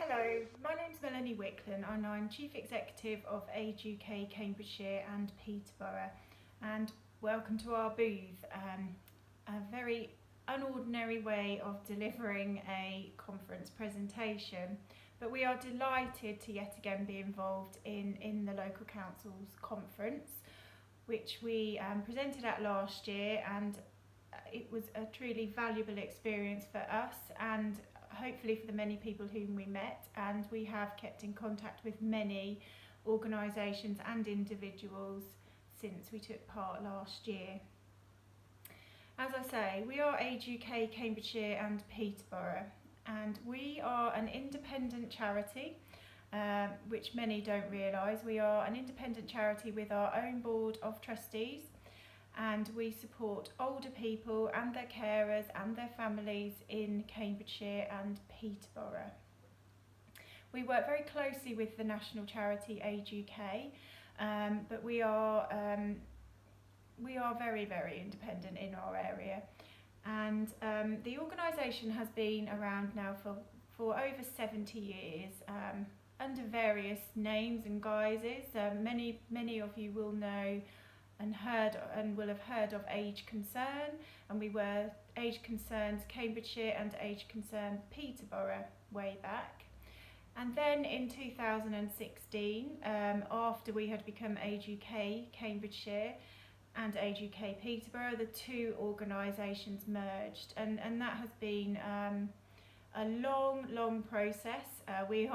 Hello, my name's Melanie Wicklen and I'm Chief Executive of Age UK Cambridgeshire and Peterborough, and welcome to our booth, a very unordinary way of delivering a conference presentation, but we are delighted to yet again be involved in the local council's conference, which we presented at last year, and it was a truly valuable experience for us and hopefully for the many people whom we met, and we have kept in contact with many organisations and individuals since we took part last year. As I say, we are Age UK Cambridgeshire and Peterborough, and we are an independent charity, which many don't realise. We are an independent charity with our own board of trustees, and we support older people and their carers and their families in Cambridgeshire and Peterborough. We work very closely with the national charity Age UK, but we are very, very independent in our area, and the organisation has been around now for over 70 years, under various names and guises. Many of you will know and will have heard of Age Concern, and we were Age Concerns Cambridgeshire and Age Concern Peterborough way back. And then in 2016, after we had become Age UK Cambridgeshire and Age UK Peterborough, the two organisations merged, and that has been a long process. We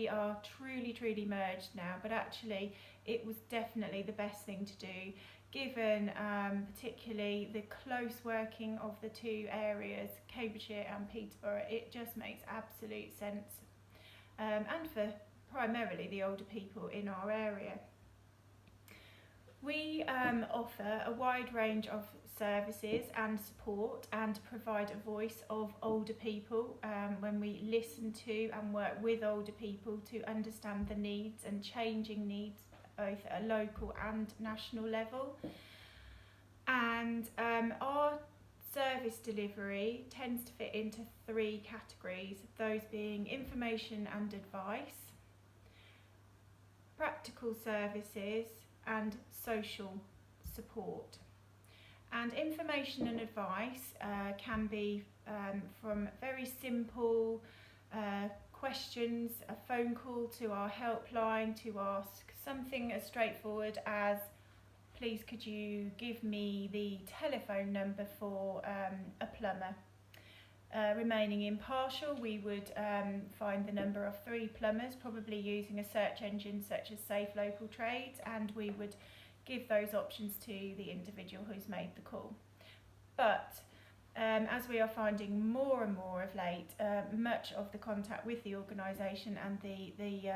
are truly merged now, but actually it was definitely the best thing to do, given particularly the close working of the two areas, Cambridgeshire and Peterborough. It just makes absolute sense, and for primarily the older people in our area. We offer a wide range of services and support and provide a voice of older people when we listen to and work with older people to understand the needs and changing needs both at a local and national level. And our service delivery tends to fit into three categories, those being information and advice, practical services, and social support. And information and advice can be from very simple questions, a phone call to our helpline to ask something as straightforward as, please could you give me the telephone number for a plumber. Remaining impartial, we would find the number of 3 plumbers, probably using a search engine such as Safe Local Trades, and we would give those options to the individual who's made the call. But as we are finding more and more of late, much of the contact with the organisation and the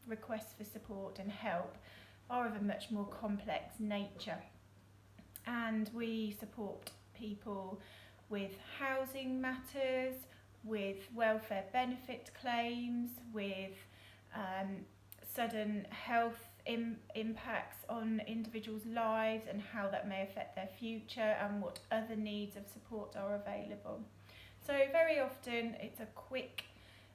requests for support and help are of a much more complex nature. And we support people with housing matters, with welfare benefit claims, with sudden health impacts on individuals' lives and how that may affect their future, and what other needs of support are available. So very often it's a quick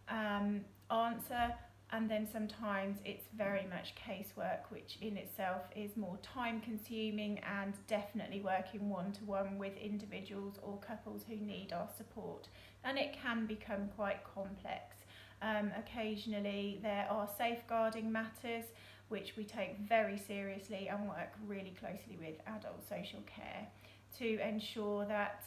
answer, and then sometimes it's very much casework, which in itself is more time consuming, and definitely working one-to-one with individuals or couples who need our support, and it can become quite complex. Occasionally there are safeguarding matters which we take very seriously and work really closely with adult social care to ensure that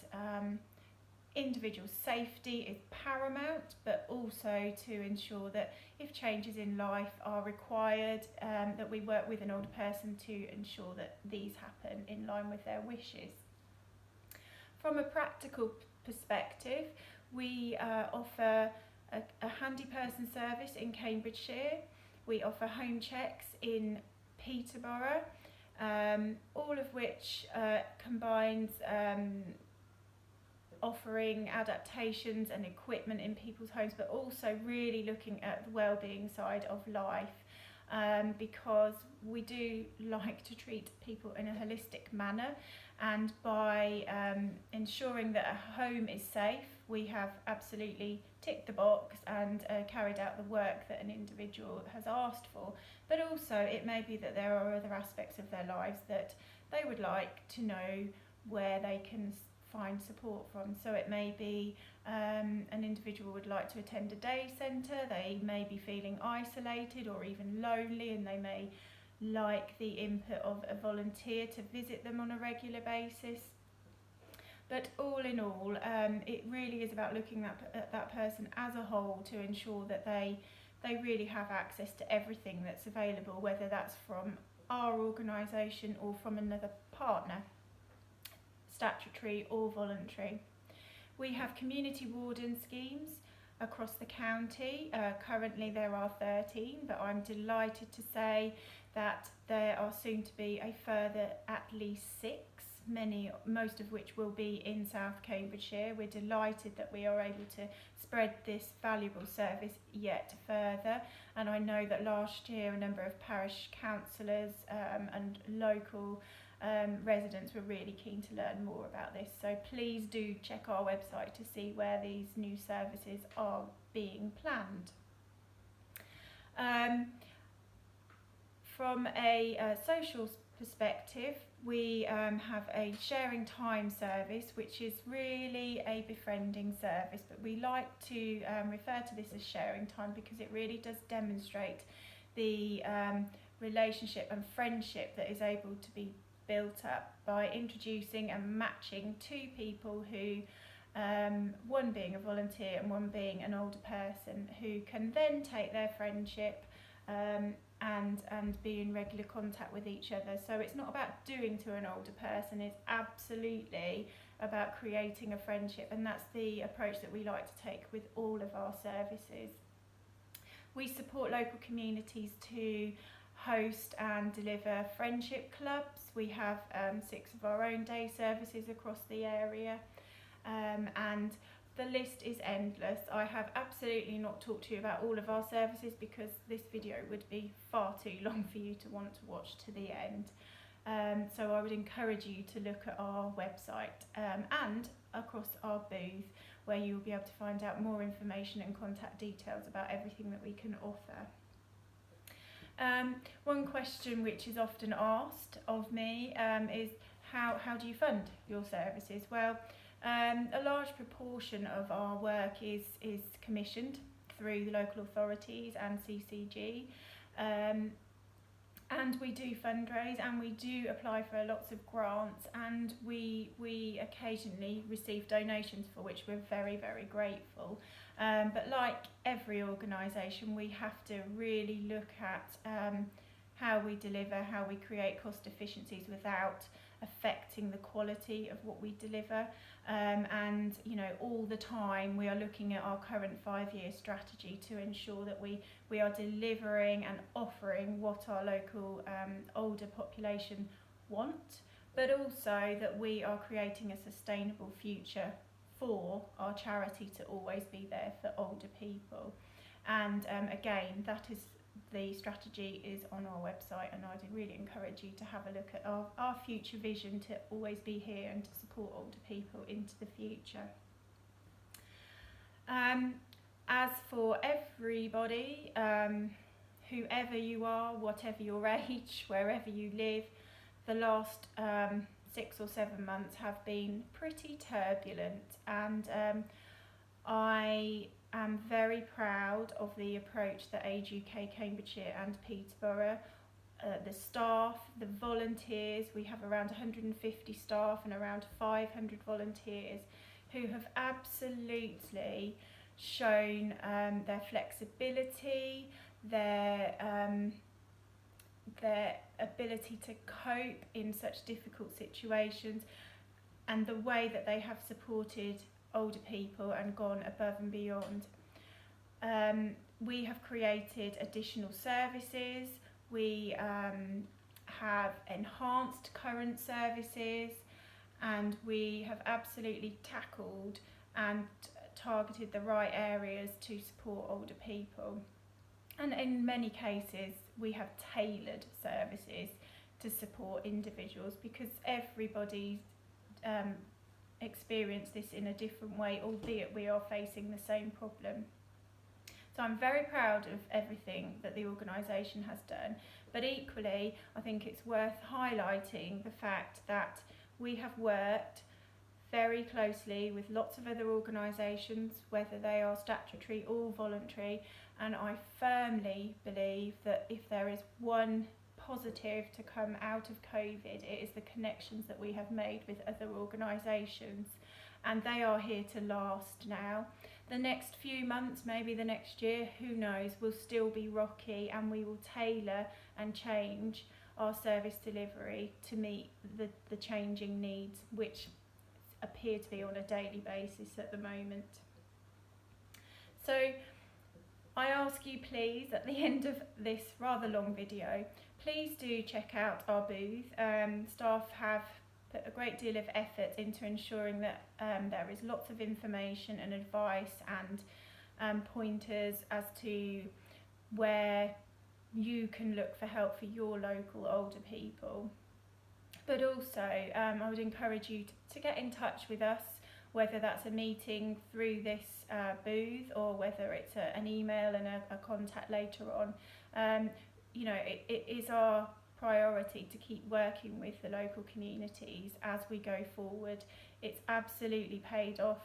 individual safety is paramount, but also to ensure that if changes in life are required, that we work with an older person to ensure that these happen in line with their wishes. From a practical perspective, we offer a handy person service in Cambridgeshire. We offer home checks in Peterborough, all of which combines offering adaptations and equipment in people's homes, but also really looking at the well-being side of life, because we do like to treat people in a holistic manner, and by ensuring that a home is safe, we have absolutely ticked the box and carried out the work that an individual has asked for. But also it may be that there are other aspects of their lives that they would like to know where they can find support from. So it may be an individual would like to attend a day centre, they may be feeling isolated or even lonely, and they may like the input of a volunteer to visit them on a regular basis. But all in all, it really is about looking at that person as a whole to ensure that they really have access to everything that's available, whether that's from our organisation or from another partner, statutory or voluntary. We have community warden schemes across the county. Currently there are 13, but I'm delighted to say that there are soon to be a further at least 6, most of which will be in South Cambridgeshire. We're delighted that we are able to spread this valuable service yet further, and I know that last year a number of parish councillors and local residents were really keen to learn more about this, so please do check our website to see where these new services are being planned. From a social perspective, we have a sharing time service, which is really a befriending service, but we like to refer to this as sharing time because it really does demonstrate the relationship and friendship that is able to be built up by introducing and matching 2 people who, one being a volunteer and one being an older person, who can then take their friendship and be in regular contact with each other. So it's not about doing to an older person, it's absolutely about creating a friendship, and that's the approach that we like to take with all of our services. We support local communities to host and deliver friendship clubs. We have 6 of our own day services across the area, and the list is endless. I have absolutely not talked to you about all of our services because this video would be far too long for you to want to watch to the end. So I would encourage you to look at our website and across our booth, where you'll be able to find out more information and contact details about everything that we can offer. One question which is often asked of me is how do you fund your services? Well, a large proportion of our work is commissioned through the local authorities and CCG, and we do fundraise and we do apply for lots of grants, and we occasionally receive donations for which we're very, very grateful. But like every organisation, we have to really look at how we deliver, how we create cost efficiencies without affecting the quality of what we deliver, and all the time we are looking at our current 5-year strategy to ensure that we are delivering and offering what our local older population want, but also that we are creating a sustainable future for our charity to always be there for older people. And again, that is the strategy is on our website, and I'd really encourage you to have a look at our future vision to always be here and to support older people into the future. As for everybody, whoever you are, whatever your age, wherever you live, the last 6 or 7 months have been pretty turbulent, and I am very proud of the approach that Age UK Cambridgeshire and Peterborough, the staff, the volunteers, we have around 150 staff and around 500 volunteers who have absolutely shown their flexibility, their ability to cope in such difficult situations, and the way that they have supported older people and gone above and beyond. We have created additional services, we have enhanced current services, and we have absolutely tackled and targeted the right areas to support older people. And in many cases we have tailored services to support individuals, because everybody's experience this in a different way, albeit we are facing the same problem. So I'm very proud of everything that the organisation has done, but equally I think it's worth highlighting the fact that we have worked very closely with lots of other organisations, whether they are statutory or voluntary, and I firmly believe that if there is one positive to come out of COVID, it is the connections that we have made with other organisations, and they are here to last now. The next few months, maybe the next year, who knows, will still be rocky, and we will tailor and change our service delivery to meet the changing needs, which appear to be on a daily basis at the moment. So I ask you please, at the end of this rather long video, please do check out our booth. Staff have put a great deal of effort into ensuring that there is lots of information and advice and pointers as to where you can look for help for your local older people. But also I would encourage you to get in touch with us, whether that's a meeting through this booth or whether it's an email and a contact later on. You know, it is our priority to keep working with the local communities as we go forward. It's absolutely paid off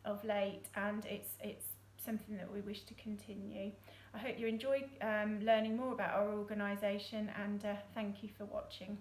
of late, and it's something that we wish to continue. I hope you enjoyed learning more about our organisation, and thank you for watching.